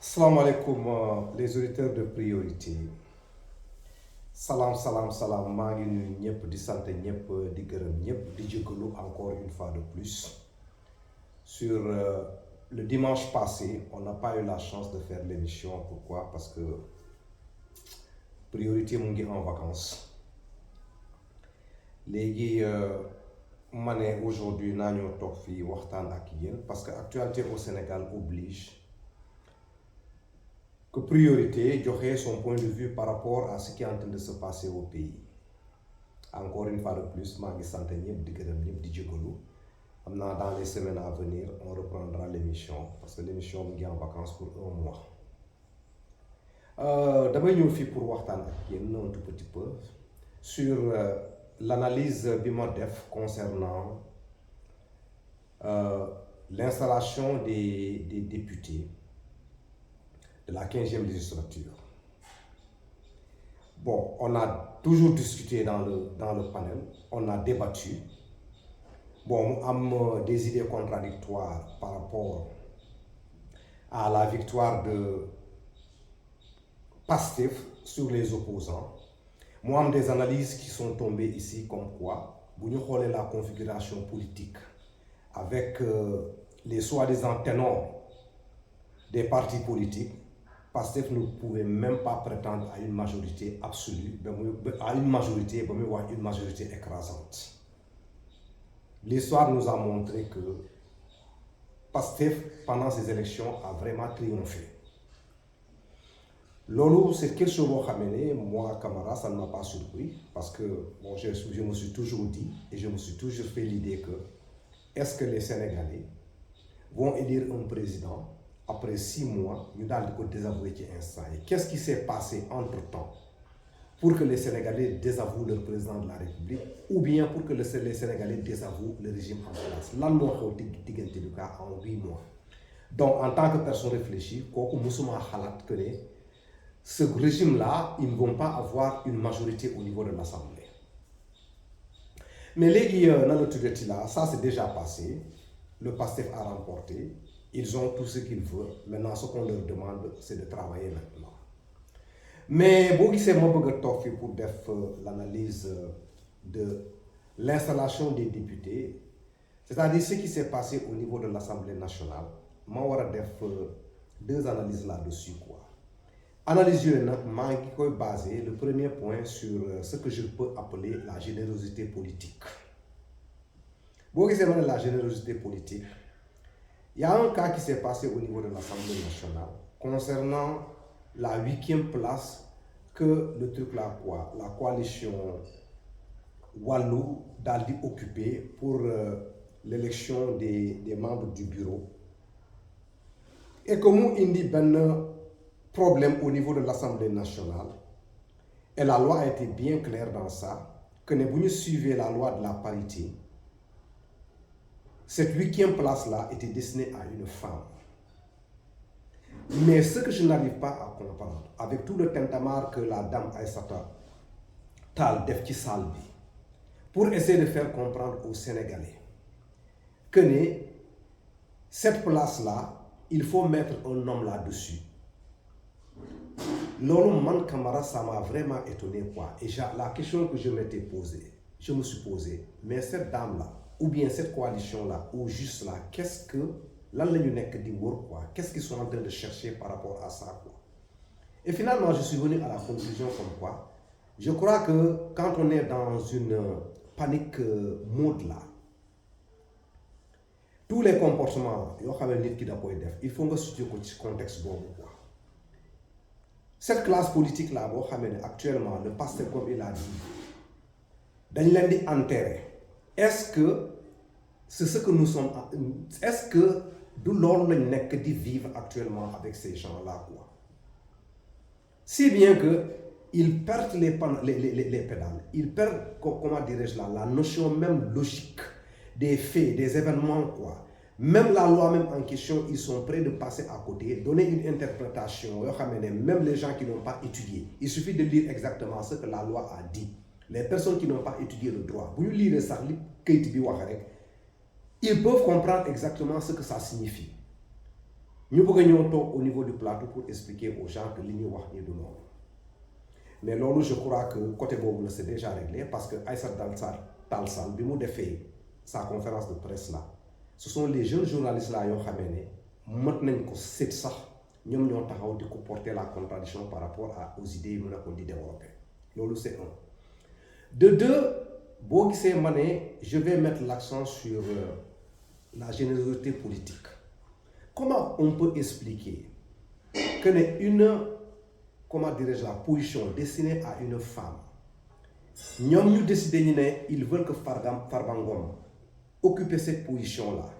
Salam alaikum les auditeurs de priorité salam salam salam maa ngi nuyu ñëpp di sant ñëpp di gërëm ñëpp di jégalu encore une fois de plus sur le dimanche passé on n'a pas eu la chance de faire l'émission. Pourquoi? Parce que priorité mu ngi en vacances léegi ma ne aujourd'hui naa ñoo toog fii waxtaan ak yéen parce que actualité au Sénégal oblige que priorité joxe son point de vue par rapport à ce qui est en train de se passer au pays. Encore une fois de plus maa ngi sant ñëpp di gërëm ñëpp di jégalu xam naa dans les semaines à venir on reprendra l'émission parce que l'émission mu ngi en vacances pour un mois. damay ñëw fii pour waxtaan ak yéen un tout petit peu sur l'analyse bi ma def concernant l'installation des députés de la 15e législature. Bon, on a toujours discuté dans le panel, on a débattu. Bon, on a des idées contradictoires par rapport à la victoire de Pastef sur les opposants. Moi, j'ai des analyses qui sont tombées ici comme quoi, vous regardez la configuration politique avec les soi-disant ténors des partis politiques, Pastef ne pouvait même pas prétendre à une majorité absolue, à une majorité écrasante. L'histoire nous a montré que Pastef, pendant ces élections, a vraiment triomphé. Lolo, c'est quelque chose que je moi, Camara, ça ne m'a pas surpris parce que bon, je me suis toujours dit et je me suis toujours fait l'idée que est-ce que les Sénégalais vont élire un président après 6 mois, nous allons désavouer qui instant. Qu'est-ce qui s'est passé entre-temps pour que les Sénégalais désavouent leur président de la République ou bien pour que les Sénégalais désavouent le régime en place? Là, nous avons dit en 8 mois. Donc, en tant que personne réfléchie, que ce régime-là, ils ne vont pas avoir une majorité au niveau de l'Assemblée. Mais les là, ça c'est déjà passé. Le PASTEF a remporté. Ils ont tout ce qu'ils veulent. Maintenant, ce qu'on leur demande, c'est de travailler maintenant. Mais si c'est moi qui pour l'analyse de l'installation des députés, c'est-à-dire ce qui s'est passé au niveau de l'Assemblée nationale, moi, je vais faire 2 analyses là-dessus. Analyse basée, le premier point sur ce que je peux appeler la générosité politique. Si c'est la générosité politique, il y a un cas qui s'est passé au niveau de l'Assemblée nationale concernant la 8e place que le truc là quoi, la coalition Wallou d'Aldi occupé pour l'élection des membres du bureau. Et comme il dit un problème au niveau de l'Assemblée nationale, et la loi a été bien claire dans ça, que vous suivez la loi de la parité, cette 8e place-là était destinée à une femme. Mais ce que je n'arrive pas à comprendre, avec tout le tintamarre que la dame Aïssata Tal Defki Salbi, pour essayer de faire comprendre aux Sénégalais que cette place-là, il faut mettre un homme là-dessus. Lolo Man Camara, ça m'a vraiment étonné quoi. Et la question que je m'étais posée, je me suis posé, mais cette dame-là, ou bien cette coalition-là, ou juste là, qu'est-ce que qu'est-ce qu'ils sont en train de chercher par rapport à ça quoi. Et finalement, je suis venu à la conclusion comme quoi, je crois que quand on est dans une panique mode là, tous les comportements, il faut que situer le contexte bon quoi. Cette classe politique là, actuellement, le pasteur comme il a dit, dañ leen di enterrer. Est-ce que c'est ce que nous sommes, est-ce que de l'ordre n'est que de vivre actuellement avec ces gens-là quoi? Si bien que ils perdent les pédales, ils perdent, comment dirais-je là, la notion même logique des faits, des événements quoi. Même la loi même en question, ils sont prêts de passer à côté, donner une interprétation. Même les gens qui n'ont pas étudié, il suffit de lire exactement ce que la loi a dit. Les personnes qui n'ont pas étudié le droit, vous lisez ça, ils peuvent comprendre exactement ce que ça signifie. Nous pouvons au niveau du plateau pour expliquer aux gens que l'Union est de non. Mais là, je crois que côté Bobo, c'est déjà réglé parce que Aïssa Talsal, bimou de fait sa conférence de presse là, ce sont les jeunes journalistes là qui ont ramené, maintenant que c'est ça, nous avons porter la contradiction par rapport aux idées que nous avons développées. C'est un. De deux, je vais mettre l'accent sur la générosité politique. Comment on peut expliquer que la position destinée à une femme, nous avons décidé qu'ils veulent que Farbangom occupe cette position-là.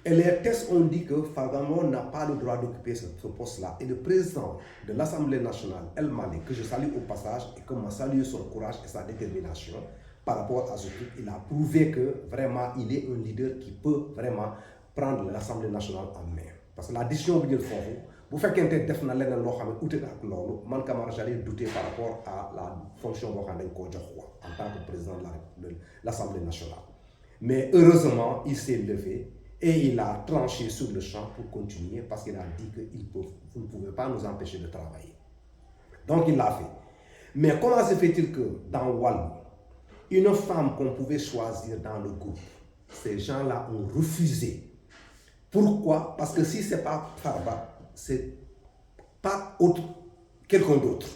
Et les tests ont dit que Farbangom n'a pas le droit d'occuper ce poste-là. Et le président de l'Assemblée nationale, El Malik, que je salue au passage et que je salue son courage et sa détermination par rapport à ce truc, il a prouvé que vraiment il est un leader qui peut vraiment prendre l'Assemblée nationale en main. Parce que la décision que vous faites qu'un def na leneen loo xam ne ute ak loolu man Camara j'allais douter par rapport à la fonction boo xam ne dañ koo jox en tant que président de l'Assemblée nationale. Mais heureusement il s'est levé et il a tranché sur le champ pour continuer parce qu'il a dit que vous ne pouvez pas nous empêcher de travailler. Donc il l'a fait. Mais comment se fait-il que dans Wallou, une femme qu'on pouvait choisir dans le groupe, ces gens-là ont refusé. Pourquoi? Parce que si ce n'est pas Farba, c'est pas quelqu'un d'autre.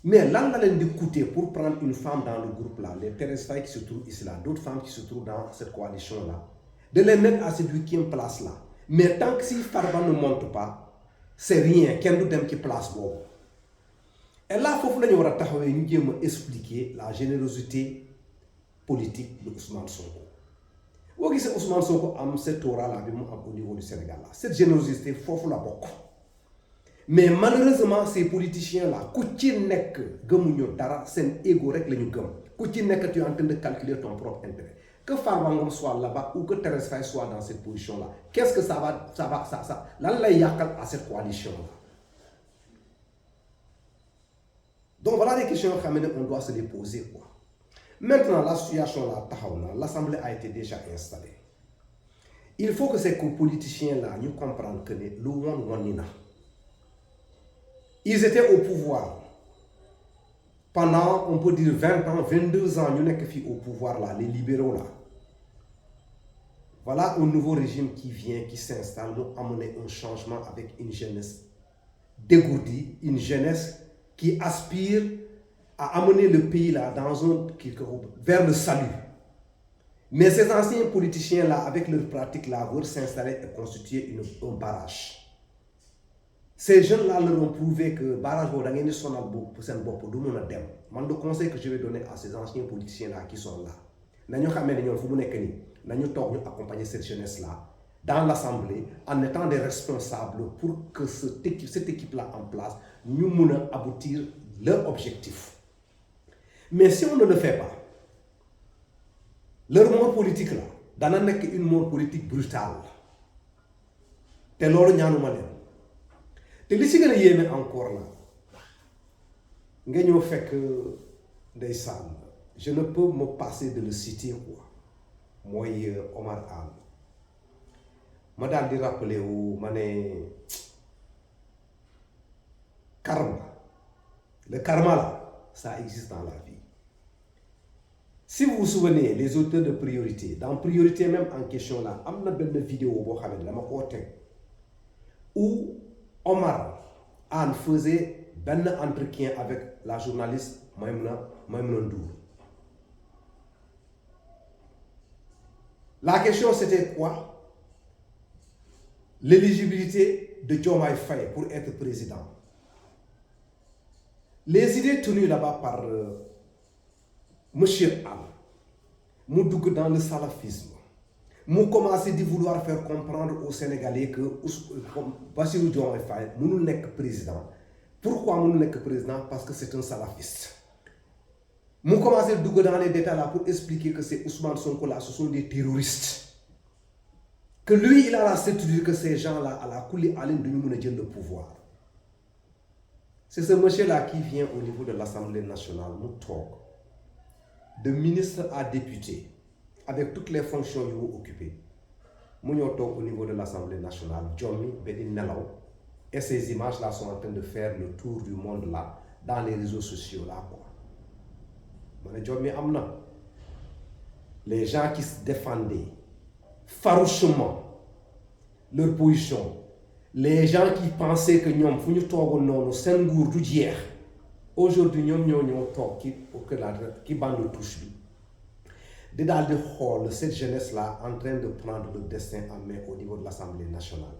Mais là, on a d'écouter pour prendre une femme dans le groupe là, les Thérèse Faye qui se trouvent ici là, d'autres femmes qui se trouvent dans cette coalition là, de les mettre à celui qui est en place là. Mais tant que si Farba ne monte pas, c'est rien, qu'il y a d'autres qui place bon. Et là, il faut expliquer la générosité politique de Ousmane Sonko. Vous voyez que Ousmane Sonko a cette aura-là au niveau du Sénégal. Cette générosité, il faut la beaucoup. Mais malheureusement, ces politiciens-là, quand ils n'est que c'est un égo rek le ñu gëm. Quand tu es en train de calculer ton propre intérêt. Que Farba Ngom soit là-bas ou que Thérèse Faye soit dans cette position-là, qu'est-ce que ça là, il y a à cette coalition-là. Donc voilà les questions qu'on doit se les poser. Quoi. Maintenant, la situation là, l'Assemblée a été déjà installée. Il faut que ces politiciens-là nous comprennent que le Won, ils étaient au pouvoir pendant, on peut dire, 20 ans, 22 ans, nous sommes au pouvoir là, les libéraux là. Voilà un nouveau régime qui vient, qui s'installe, nous amener un changement avec une jeunesse dégourdie, une jeunesse qui aspire à amener le pays là vers le salut. Mais ces anciens politiciens là, avec leurs pratiques là, veulent s'installer et constituer un barrage. Ces jeunes là leur ont prouvé que le barrage le conseil que je vais donner à ces anciens politiciens là qui sont là, nous accompagner cette jeunesse là dans l'Assemblée en étant des responsables pour que cette équipe là en place nous puissions aboutir leur objectif. Mais si on ne le fait pas, leur mort politique là, dans une mort politique brutale. C'est ce que nous avons. Et ce qui est encore là, je ne peux me passer de le citer. Moi, Omar Anne. Je vais rappeler karma. Le karma là, ça existe dans la vie. Si vous vous souvenez, les auteurs de priorité, dans priorité même en question là, il y a une vidéo où Omar Anne faisait un entretien avec la journaliste Maïmouna Ndour. La question c'était quoi? L'éligibilité de Diomaye Faye pour être président. Les idées tenues là-bas par M. Anne, nous dans le salafisme. Nous commençons à vouloir faire comprendre aux Sénégalais que Bassirou Diomaye Faye n'est que président. Pourquoi nous n'est que président? Parce que c'est un salafiste. Nous commençons à dans les détails là pour expliquer que c'est Ousmane Sonko là, ce sont des terroristes. Que lui, il a la certitude que ces gens-là, à la coulée, allaient nous le pouvoir. C'est ce monsieur-là qui vient au niveau de l'Assemblée nationale, nous talk, de ministre à député, avec toutes les fonctions qu'il a occupées. mu ñëw toog au niveau de l'Assemblée nationale jommi ba di nelaw et ces images là sont en train de faire le tour du monde là dans les réseaux sociaux là quoi ma ne jommi am na les gens qui se défendaient farouchement leur position les gens qui pensaient que ñoom fu ñu toogoon noonu seen nguur du jeex aujourd'hui ñoom ñoo ñëw toog ki bande touche bi di daal di xool cette jeunesse là en train de prendre le destin en main au niveau de l'Assemblée nationale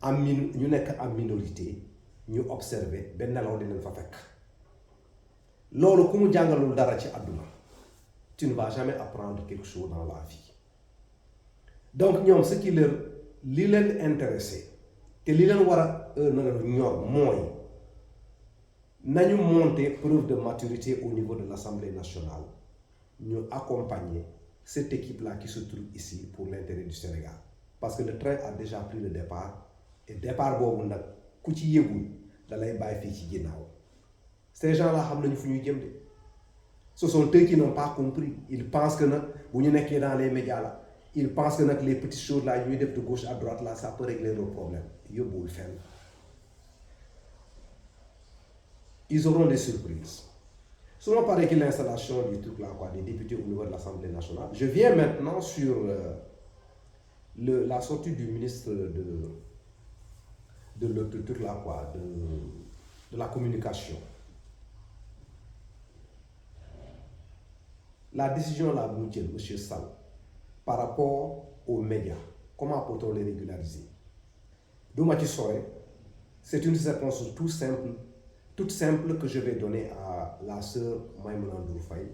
ñu nekk en minorité ñu observer benn nelaw di leen fa fekk loolu ku mu jàngalul dara ci àdduna tu ne vas jamais apprendre quelque chose dans la vie donc ñoom ce qui li leen intéressé te li leen war a ñor mooy nañu monter preuve de maturité au niveau de l'Assemblée nationale ñu accompagner cette équipe là qui se trouve ici pour l'intérêt du Sénégal parce que le train a déjà pris le départ et départ boobu nag ku ci yëgul da lay bàyyi fii ci ginnaaw ces gens là xam nañu fu ñuy jëm de ce sont eux qui n'ont pas compris ils pensent que nag bu ñu nekkee dans les médias là ils pensent que nag les petites choses là ñuy def de gauche à droite là ça peut régler le problème yóbbuwul fenn ils auront des surprises. Souvent pareil que l'installation du truc là quoi, des députés au niveau de l'Assemblée nationale. Je viens maintenant sur la sortie du ministre de l'autre truc là quoi, de la communication. La décision là bu mu jël monsieur Sall par rapport aux médias, comment peut-on les régulariser? Duma ci sore, c'est une réponse toute simple que je vais donner à la sœur Maïmouna Ndour Faye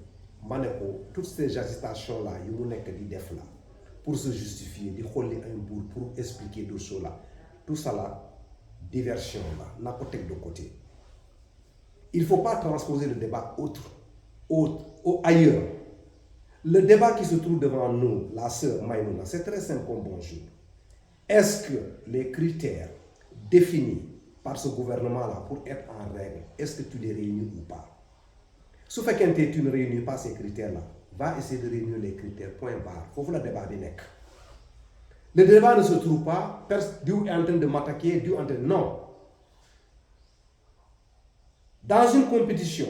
ma ne ko toutes ces agitations là yu mu nekk di def là pour se justifier di xolli un bout pour expliquer d'autres choses là tout ça là diversion là na ko teg de côté il faut pas transposer le débat ailleurs le débat qui se trouve devant nous la sœur Maïmouna c'est très simple comme bonjour est-ce que les critères définis par ce gouvernement-là pour être en règle, est-ce que tu les réunis ou pas? Su fekkente tu ne réunis pas ces critères-là, va essayer de réunir les critères, point barre. Foofu la débat bi nekk. Le débat ne se trouve pas, Dieu est en train de m'attaquer, Dieu est en train de... Non. Dans une compétition,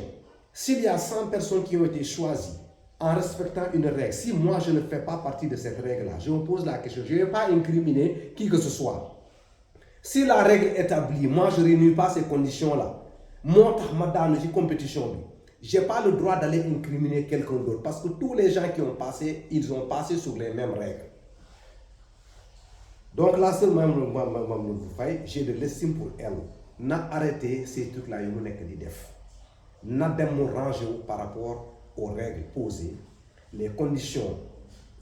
s'il y a 100 personnes qui ont été choisies en respectant une règle, si moi je ne fais pas partie de cette règle-là, je me pose la question, je ne vais pas incriminer qui que ce soit. Si la règle établie, moi je ne réunis pas ces conditions-là, moi dans une compétition, je n'ai pas le droit d'aller incriminer quelqu'un d'autre parce que tous les gens qui ont passé, ils ont passé sur les mêmes règles. Donc là, j'ai de l'estime pour elle. N'a arrêté ces trucs-là, n'a démorangé par rapport aux règles posées, les conditions,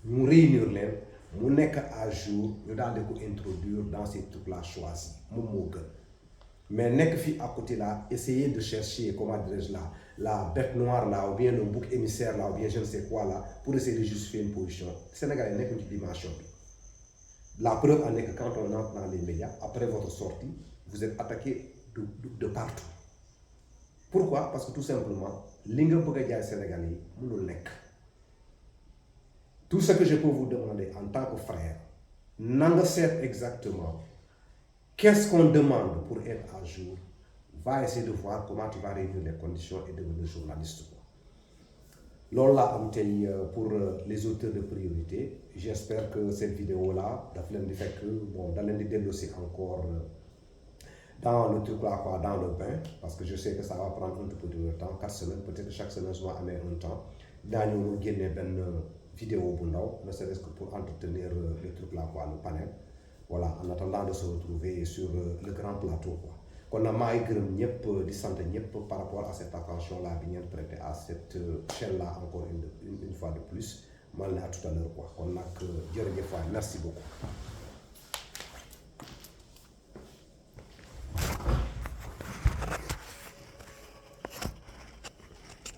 nous réunir les mu nekk à jour ñu daal di ko introduire dans ces trucs là choisis moom moo gën mais nekk fii à côté là essayer de chercher comment dirais-je là la bête noire là ou bien le bouc émissaire là ou bien je ne sais quoi là pour essayer de justifier une position Sénégalais nekkuñ ci dimension bi la preuve en est que quand on entre dans les médias après votre sortie vous êtes attaqué de partout pourquoi? Parce que tout simplement li nga bëgg a jaay Sénégalais yi mënul nekk. Tout ce que je peux vous demander en tant que frère, n'en sait exactement qu'est-ce qu'on demande pour être à jour. Va essayer de voir comment tu vas réunir les conditions et devenir journaliste. Lola pour les auteurs de priorité. J'espère que cette vidéo-là, dans l'indé encore dans le truc là, quoi, dans le bain, parce que je sais que ça va prendre un tout peu de temps, 4 semaines, peut-être que chaque semaine soit amener un temps. Dans nous gagner vidéo bu ndaw ne serait-ce que pour entretenir le truc là quoi le panel voilà en attendant de se retrouver sur le grand plateau quoi kon na maa ngi gërëm ñëpp di sant ñëpp par rapport à cette attention là bi ngeen prêté à cette chaîne là encore une fois de plus man la à tout à l'heure quoi kon nag jërëjëf waay merci beaucoup